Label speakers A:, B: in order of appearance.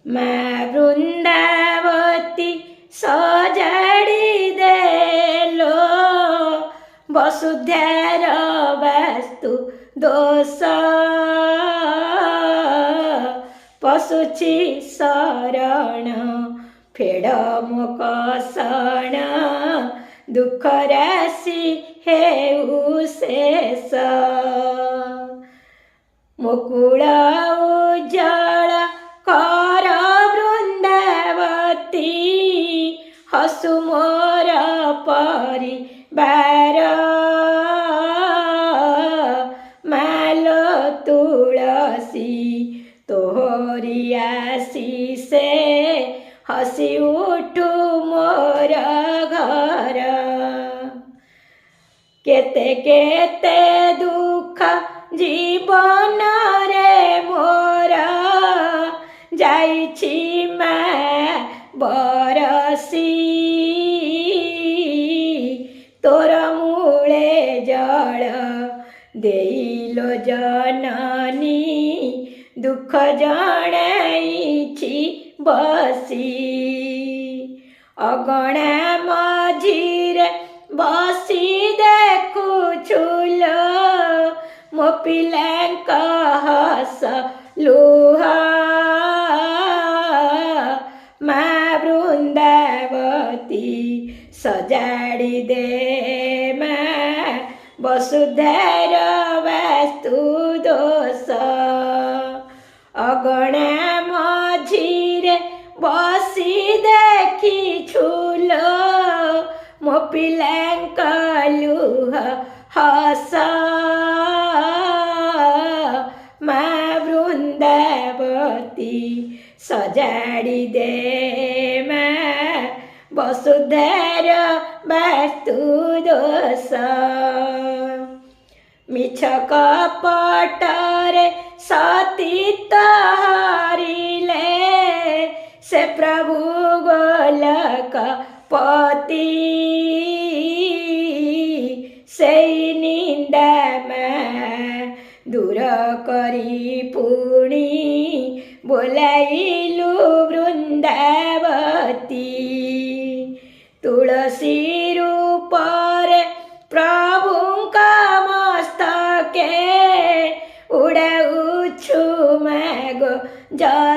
A: ମା' ବୃନ୍ଦାବତୀ ସଜାଡ଼ି ଦେଲୋ ବସୁଧାର ବାସ୍ତୁ ଦୋଷ ପଶୁଛି ଶରଣ ଫେଡ଼ ମୋ କଷଣ ଦୁଃଖ ରାଶି ହେଉ ଶେଷ ମୁକୁଳ ଉଜ୍ଜଳ କର ବୃନ୍ଦାବତୀ ହସୁ ମୋର ପରିବାର ମାଲୋ ତୁଳସୀ ତୋହରି ଆଶିଷେ ହସି ଉଠୁ ମୋର ଘର କେତେ କେତେ ଦୁଃଖ ଜୀବନରେ ମୋର ଯାଇଛି ମା ବରସି ତୋର ମୂଳେ ଜଳ ଦେଇଲୋ ଜନନୀ ଦୁଃଖ ଜଣାଇଛି ବସି ଅଗଣା ମଝିରେ ବସି ଦେଖୁଛୁଲୋ ମୋ ପିଲାଙ୍କ ହସ ଲୁହ ମା' ବୃନ୍ଦାବତୀ ସଜାଡ଼ି ଦେ ମା' ବସୁଧାର ବାସ୍ତୁ ଦୋଷ ଅଗଣା ମଝିରେ ବସି ଦେଖିଛୁଲୋ ମୋ ପିଲାଙ୍କ ଲୁହ ହସ ମା' ବୃନ୍ଦାବତୀ ସଜାଡ଼ି ଦେ ମା' ବସୁଧାର ବାସ୍ତୁ ଦୋଷ ମିଛ କପଟରେ ସତୀତ୍ୱ ହରିଲେ ସେ ପ୍ରଭୁ ଗୋଲକ ପତି ସେଇ ନିନ୍ଦା ମା' ଦୂର କରି ପୁଣି ବୋଲାଇଲୁ ବୃନ୍ଦାବତୀ ତୁଳସୀ ରୂପରେ ପ୍ରଭୁଙ୍କ ମସ୍ତକେ ଉଡ଼ାଉଛୁ ମାଗୋ ଯଶ